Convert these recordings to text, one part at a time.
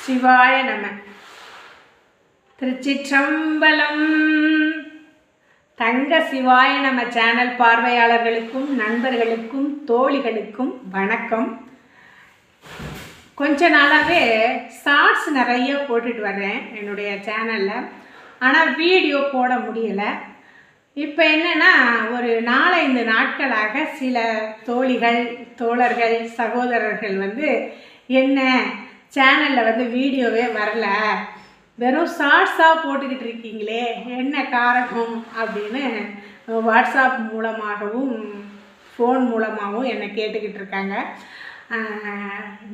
சிவாய நம. திருச்சிற்றம்பலம். தங்க சிவாய நம சேனல் பார்வையாளர்களுக்கும் நண்பர்களுக்கும் தோழிகளுக்கும் வணக்கம். கொஞ்ச நாளாகவே ஷார்ட்ஸ் நிறைய போட்டுட்டு வர்றேன் என்னுடைய சேனலில். ஆனால் வீடியோ போட முடியலை. இப்போ என்னென்னா, ஒரு 4-5 நாட்களாக சில தோழிகள், தோழர்கள், சகோதரர்கள் என்ன சேனலில் வீடியோவே வரல, வெறும் ஷார்ட்ஸாக போட்டுக்கிட்டு இருக்கீங்களே, என்ன காரணம் அப்படின்னு வாட்ஸ்அப் மூலமாகவும் ஃபோன் மூலமாகவும் என்னை கேட்டுக்கிட்டு இருக்காங்க.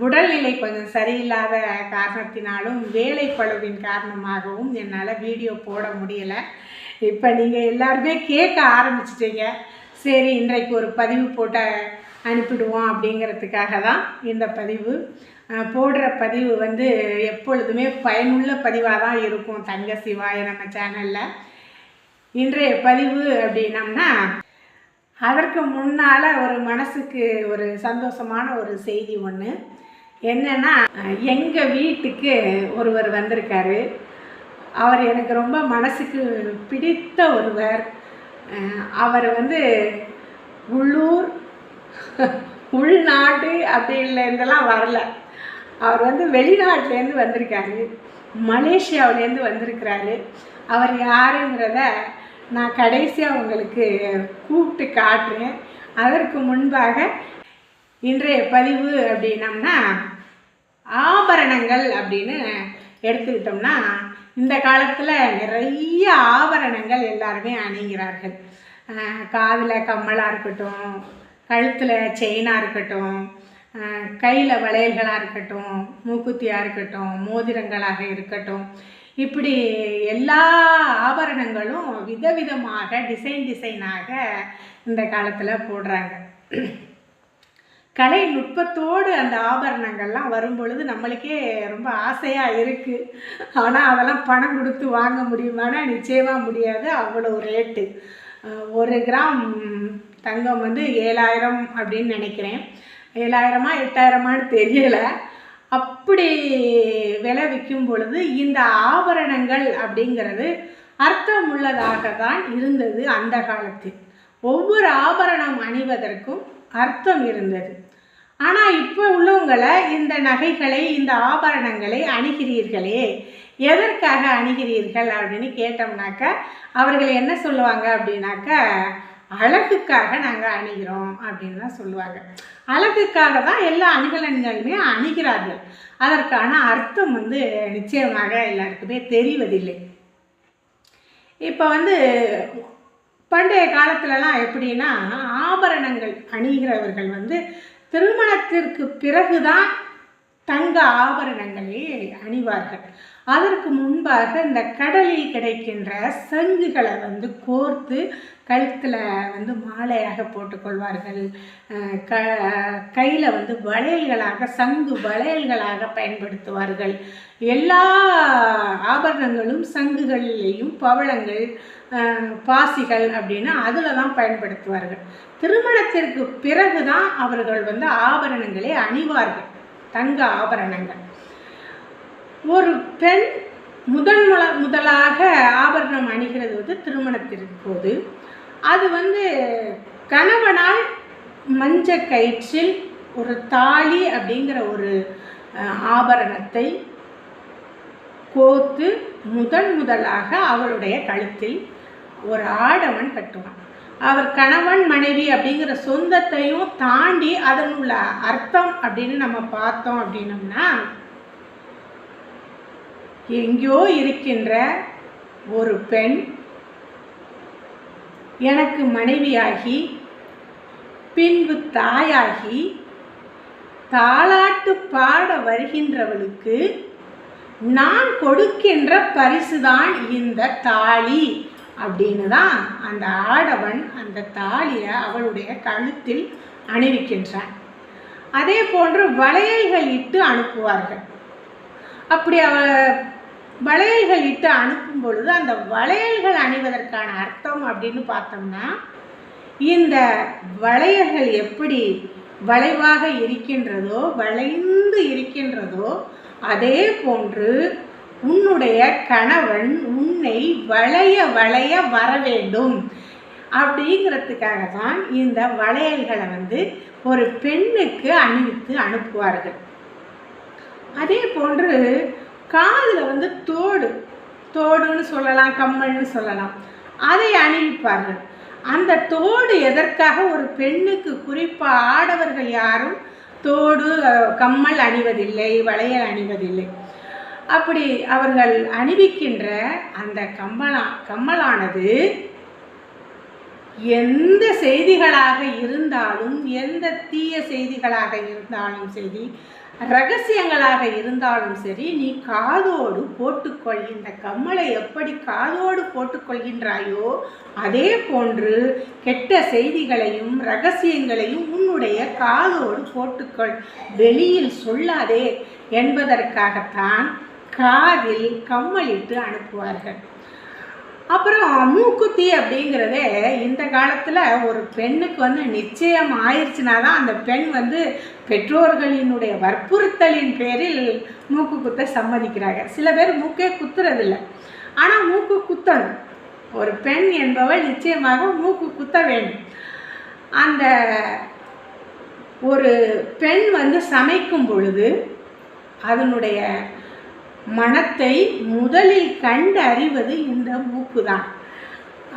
உடல்நிலை கொஞ்சம் சரியில்லாத காரணத்தினாலும் வேலை பளுவின் காரணமாகவும் என்னால் வீடியோ போட முடியலை. இப்போ நீங்கள் எல்லாருமே கேட்க ஆரம்பிச்சிட்டீங்க. சரி, இன்றைக்கு ஒரு பதிவு போட்டு அனுப்பிடுவோம் அப்படிங்கிறதுக்காக தான் இந்த பதிவு. போடுற பதிவு எப்பொழுதுமே பயனுள்ள பதிவாக தான் இருக்கும் தங்க சிவாய நம்ம சேனலில். இன்றைய பதிவு அப்படின்னம்னா, அதற்கு முன்னால் ஒரு மனசுக்கு ஒரு சந்தோஷமான ஒரு செய்தி ஒன்று. என்னென்னா, எங்கள் வீட்டுக்கு ஒருவர் வந்திருக்காரு. அவர் எனக்கு ரொம்ப மனசுக்கு பிடித்த ஒருவர். அவர் உள்ளூர் உள்நாட்டு அப்படின்லேருந்தெல்லாம் வரல. அவர் வெளிநாட்டிலேருந்து வந்திருக்காரு, மலேசியாவிலேருந்து வந்திருக்கிறாரு. அவர் யாருங்கிறத நான் கடைசியாக உங்களுக்கு கூப்பிட்டு காட்டுறேன். அதற்கு முன்பாக இன்றைய பதிவு அப்படின்னம்னா, ஆபரணங்கள் அப்படின்னு எடுத்துக்கிட்டோம்னா, இந்த காலத்தில் நிறைய ஆபரணங்கள் எல்லாருமே அணிகிறார்கள். காதில் கம்மலாக இருக்கட்டும், கழுத்தில் செயினாக இருக்கட்டும், கையில் வளையல்களாக இருக்கட்டும், மூக்குத்தியாக இருக்கட்டும், மோதிரங்களாக இருக்கட்டும், இப்படி எல்லா ஆபரணங்களும் விதவிதமாக டிசைனாக இந்த காலத்தில் போடுறாங்க. கலை நுட்பத்தோடு அந்த ஆபரணங்கள்லாம் வரும் பொழுது நம்மளுக்கே ரொம்ப ஆசையாக இருக்குது. ஆனால் அதெல்லாம் பணம் கொடுத்து வாங்க முடியுமானா நிச்சயமாக முடியாது. அவ்வளோ ரேட்டு. 1 கிராம் தங்கம் 7000 அப்படின்னு நினைக்கிறேன். 7000 8000 தெரியலை. அப்படி விலை விற்கும் பொழுது இந்த ஆபரணங்கள் அப்படிங்கிறது அர்த்தம் உள்ளதாக தான் இருந்தது அந்த காலத்தில். ஒவ்வொரு ஆபரணம் அணிவதற்கும் அர்த்தம் இருந்தது. ஆனால் இப்போ உள்ளவங்களை இந்த நகைகளை, இந்த ஆபரணங்களை அணிகிறீர்களே, எதற்காக அணிகிறீர்கள் அப்படின்னு கேட்டோம்னாக்கா, அவர்கள் என்ன சொல்லுவாங்க அப்படின்னாக்கா, அழகுக்காக நாங்கள் அணிகிறோம் அப்படின்னு தான் சொல்லுவாங்க. அழகுக்காக தான் எல்லா அணிகலன்களுமே அணிகிறார்கள். அதற்கான அர்த்தம் நிச்சயமாக எல்லாருக்குமே தெரிவதில்லை. இப்போ பண்டைய காலத்துலலாம் எப்படின்னா, ஆபரணங்கள் அணிகிறவர்கள் திருமணத்திற்கு பிறகுதான் தங்க ஆபரணங்களை அணிவார்கள். அதற்கு முன்பாக இந்த கடலில் கிடைக்கின்ற சங்குகளை கோர்த்து கழுத்தில் மாலையாக போட்டுக்கொள்வார்கள். கையில் வளையல்களாக, சங்கு வளையல்களாக பயன்படுத்துவார்கள். எல்லா ஆபரணங்களும் சங்குகளிலேயும் பவளங்கள், பாசிகள் அப்படின்னு அதில் தான் பயன்படுத்துவார்கள். திருமணத்திற்கு பிறகு தான் அவர்கள் ஆபரணங்களை அணிவார்கள், தங்க ஆபரணங்கள். ஒரு பெண் முதலாக ஆபரணம் அணிகிறது திருமணத்திற்கு போது. அது கணவனால் மஞ்ச கயிற்றில் ஒரு தாலி அப்படிங்கிற ஒரு ஆபரணத்தை கோத்து முதலாக அவளுடைய கழுத்தில் ஒரு ஆடவன் கட்டுவான். அவர் கணவன் மனைவி அப்படிங்கிற சொந்தத்தையும் தாண்டி அதனுள்ள அர்த்தம் அப்படின்னு நம்ம பார்த்தோம் அப்படின்னம்னா, எங்கேயோ இருக்கின்ற ஒரு பெண் எனக்கு மனைவியாகி, பின்பு தாயாகி, தாலாட்டு பாட வருகின்றவளுக்கு நான் கொடுக்கின்ற பரிசுதான் இந்த தாலி அப்படின்னு தான் அந்த ஆடவன் அந்த தாலியை அவளுடைய கழுத்தில் அணிவிக்கின்றான். அதே போன்று வளையல்கள் இட்டு அனுப்புவார்கள். அப்படி வளையல்கள் இட்டு அனுப்பும் பொழுது அந்த வளையல்கள் அணிவதற்கான அர்த்தம் அப்படின்னு பார்த்தோம்னா, இந்த வளையல்கள் எப்படி வளைவாக இருக்கின்றதோ, வளைந்து இருக்கின்றதோ, அதே போன்று உன்னுடைய கணவன் உன்னை வளைய வளைய வர வேண்டும் அப்படிங்கிறதுக்காக தான் இந்த வளையல்களை வந்து ஒரு பெண்ணுக்கு அணிவித்து அனுப்புவார்கள். அதே போன்று காதில் வந்து தோடுன்னு சொல்லலாம், கம்மல்னு சொல்லலாம், அதை அணிவிப்பார்கள். அந்த தோடு எதற்காக? ஒரு பெண்ணுக்கு, குறிப்பாக ஆடவர்கள் யாரும் தோடு கம்மல் அணிவதில்லை, வளையல் அணிவதில்லை. அப்படி அவர்கள் அணிவிக்கின்ற அந்த கம்மலானது எந்த செய்திகளாக இருந்தாலும், எந்த தீய செய்திகளாக இருந்தாலும் சரி, ரகசியங்களாக இருந்தாலும் சரி, நீ காதோடு போட்டுக்கொள். இந்த கம்மலை எப்படி காதோடு போட்டுக்கொள்கின்றாயோ அதே போன்று கெட்ட செய்திகளையும் ரகசியங்களையும் உன்னுடைய காதோடு போட்டுக்கொள், வெளியில் சொல்லாதே என்பதற்காகத்தான் காதில் கம்மலிட்டு அனுப்புவார்கள். அப்புறம் மூக்குத்தி அப்படிங்கிறதே இந்த காலத்தில் ஒரு பெண்ணுக்கு வந்து நிச்சயம் ஆயிடுச்சுனா தான் அந்த பெண் வந்து பெற்றோர்களினுடைய வற்புறுத்தலின் பேரில் மூக்கு குத்த சம்மதிக்கிறாங்க. சில பேர் மூக்கே குத்துறதில்லை, ஆனால் மூக்கு குத்தணும். ஒரு பெண் என்பவள் நிச்சயமாக மூக்கு குத்த வேண்டும். அந்த ஒரு பெண் வந்து சமைக்கும் பொழுது அதனுடைய மனத்தை முதலில் கண்டு அறிவது இந்த மூக்கு தான்.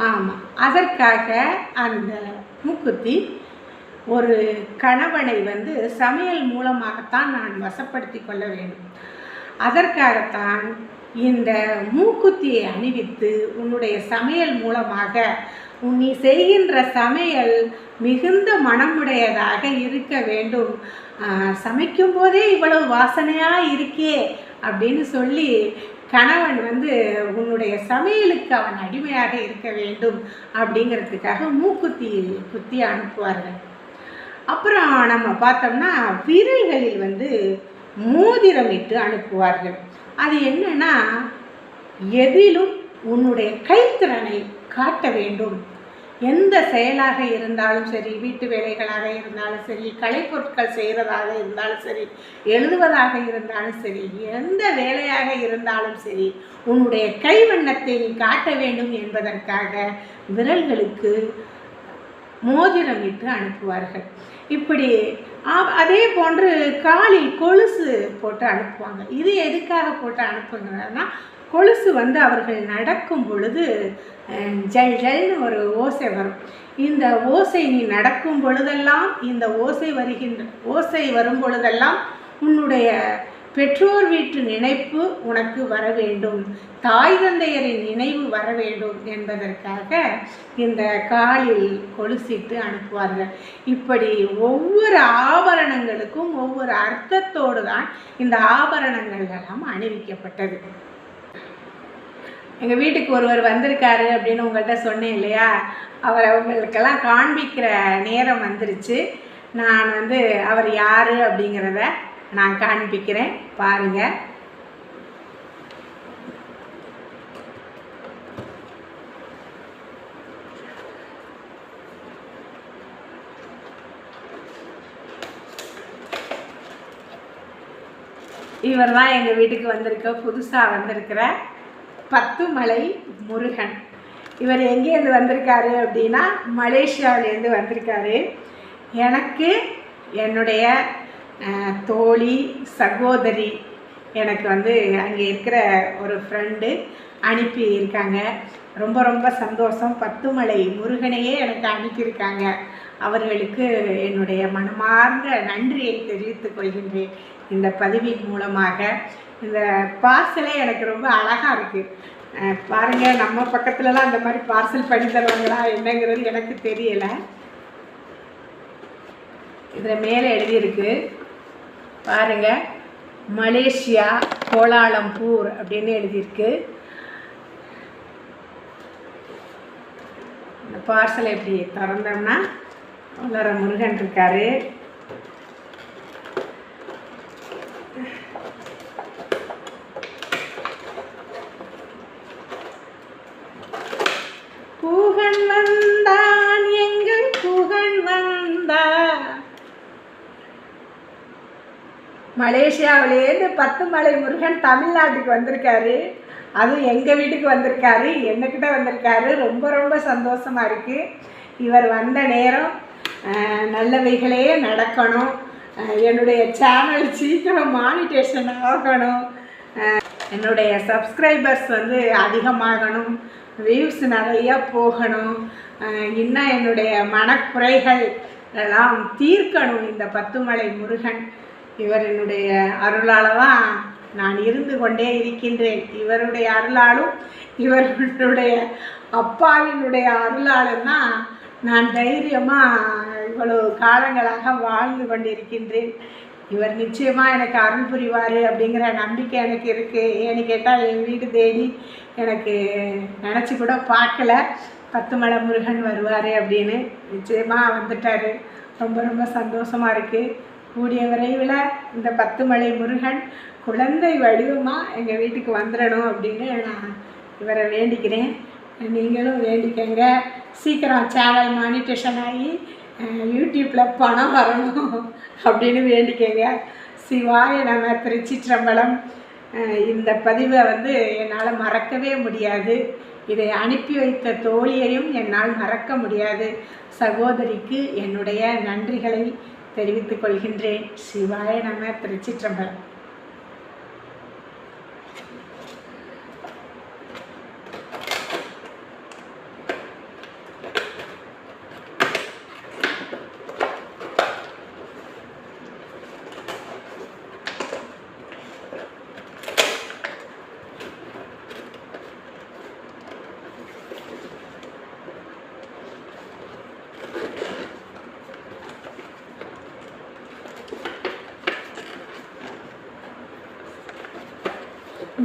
ஆமாம், அதற்காக அந்த மூக்குத்தி ஒரு கணவனை வந்து சமையல் மூலமாகத்தான் நான் வசப்படுத்தி கொள்ள வேண்டும். அதற்காகத்தான் இந்த மூக்குத்தியை அணிவித்து உன்னுடைய சமையல் மூலமாக நீ செய்கின்ற சமையல் மிகுந்த மனமுடையதாக இருக்க வேண்டும். சமைக்கும் போதே இவ்வளவு வாசனையாக இருக்கே அப்படின்னு சொல்லி கணவன் வந்து உன்னுடைய சமையலுக்கு அவன் அடிமையாக இருக்க வேண்டும் அப்படிங்கிறதுக்காக மூக்குத்தி குத்தி அனுப்புவார்கள். அப்புறம் நம்ம பார்த்தோம்னா விரல்களில் வந்து மோதிரமிட்டு அனுப்புவார்கள். அது என்னன்னா, எதிலும் உன்னுடைய கைத்திறனை காட்ட வேண்டும். எந்த செயலாக இருந்தாலும் சரி, வீட்டு வேலைகளாக இருந்தாலும் சரி, கலைப்பொருட்கள் செய்கிறதாக இருந்தாலும் சரி, எழுதுவதாக இருந்தாலும் சரி, எந்த வேலையாக இருந்தாலும் சரி, உன்னுடைய கைவண்ணத்தை நீ காட்ட வேண்டும் என்பதற்காக விரல்களுக்கு மோதிரமிட்டு அனுப்புவார்கள். இப்படி அதே போன்று காலில் கொலுசு போட்டு அனுப்புவாங்க. இது எதுக்காக போட்டு அனுப்புகிறாங்கன்னா, கொலுசு வந்து அவர்கள் நடக்கும் பொழுது ஜல் ஜல்னு ஒரு ஓசை வரும். இந்த ஓசை நீ நடக்கும் பொழுதெல்லாம், இந்த ஓசை வரும் பொழுதெல்லாம் உன்னுடைய பெற்றோர் வீட்டு நினைப்பு உனக்கு வர வேண்டும், தாய் தந்தையரின் நினைவு வர வேண்டும் என்பதற்காக இந்த காலில் கொலுசிட்டு அனுப்புவார்கள். இப்படி ஒவ்வொரு ஆபரணங்களுக்கும் ஒவ்வொரு அர்த்தத்தோடு தான் இந்த ஆபரணங்கள் எல்லாம் அணிவிக்கப்பட்டது. எங்கள் வீட்டுக்கு ஒருவர் வந்திருக்காரு அப்படின்னு உங்கள்கிட்ட சொன்னேன் இல்லையா, அவரை உங்களுக்கெல்லாம் காண்பிக்கிற நேரம் வந்துருச்சு. நான் வந்து அவர் யார் அப்படிங்கிறத நான் காண்பிக்கிறேன், பாருங்கள். இவர் தான் எங்கள் வீட்டுக்கு புதுசாக வந்திருக்கிற பத்துமலை முருகன். இவர் எங்கேருந்து வந்திருக்காரு அப்படின்னா, மலேசியாவிலேருந்து வந்திருக்காரு. எனக்கு என்னுடைய தோழி சகோதரி, எனக்கு வந்து அங்கே இருக்கிற ஒரு ஃப்ரெண்டு அனுப்பி இருக்காங்க. ரொம்ப ரொம்ப சந்தோஷம். பத்துமலை முருகனையே எனக்கு அனுப்பியிருக்காங்க. அவர்களுக்கு என்னுடைய மனமார்ந்த நன்றியை தெரிவித்துக் கொள்கின்றேன் இந்த பதிவின் மூலமாக. இந்த பார்சலே எனக்கு ரொம்ப அழகாக இருக்குது. பாருங்கள், நம்ம பக்கத்துலலாம் அந்த மாதிரி பார்சல் பண்ணி தருவாங்களா என்னங்கிறது எனக்கு தெரியலை. இதில் மேலே எழுதியிருக்கு பாருங்கள், மலேசியா கோலாலம்பூர் அப்படின்னு எழுதியிருக்கு. இந்த பார்சலை எப்படி திறந்தோம்னா வளர முருகன் இருக்காரு. குகன் வந்தான், எங்கள் குகன் வந்தான், மலேசியாவிலேருந்து பத்துமலை முருகன் தமிழ்நாட்டுக்கு வந்திருக்காரு. அதுவும் எங்கள் வீட்டுக்கு வந்திருக்காரு, என்னக்கிட்ட வந்திருக்காரு. ரொம்ப ரொம்ப சந்தோஷமாக இருக்குது. இவர் வந்த நேரம் நல்லவைகளே நடக்கணும். என்னுடைய சேனல் சீக்கிரம் மானிட்டேஷன் ஆகணும். என்னுடைய சப்ஸ்கிரைபர்ஸ் வந்து அதிகமாகணும், வியூஸ் நிறையா போகணும். இன்னும் என்னுடைய மனக்குறைகள் எல்லாம் தீர்க்கணும் இந்த பத்துமலை முருகன். இவர் என்னுடைய அருளால் தான் நான் இருந்து கொண்டே இருக்கின்றேன். இவருடைய அருளாலும் இவருடைய அப்பாவினுடைய அருளாலும் தான் நான் தைரியமாக இவ்வளவு காலங்களாக வாழ்ந்து கொண்டிருக்கின்றேன். இவர் நிச்சயமாக எனக்கு அருள் புரிவார் அப்படிங்கிற நம்பிக்கை எனக்கு இருக்குது. ஏன்னு கேட்டால் என் வீடு தேடி எனக்கு நினச்சி கூட பார்க்கல பத்துமலை முருகன் வருவார் அப்படின்னு. நிச்சயமாக வந்துட்டார். ரொம்ப ரொம்ப சந்தோஷமாக இருக்குது. கூடிய விரைவில் இந்த பத்துமலை முருகன் குழந்தை வடிவமாக எங்கள் வீட்டுக்கு வந்துடணும் அப்படின்னு நான் இவரை வேண்டிக்கிறேன். நீங்களும் வேண்டிக்கங்க. சீக்கிரம் சேனல் மானிட்டேஷன் ஆகி யூடியூப்பில் பணம் வரணும் அப்படின்னு வேண்டிக்கங்க. சிவாய நம. திருச்சிற்றம்பலம். இந்த பதிவை வந்து என்னால் மறக்கவே முடியாது. இதை அனுப்பி வைத்த தோழியையும் என்னால் மறக்க முடியாது. சகோதரிக்கு என்னுடைய நன்றிகளை தெரிவித்துக் கொள்கின்றேன். சிவாய நம. திருச்சிற்றம்பலம்.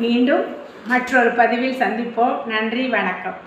மீண்டும் மற்றொரு பதிவில் சந்திப்போம். நன்றி, வணக்கம்.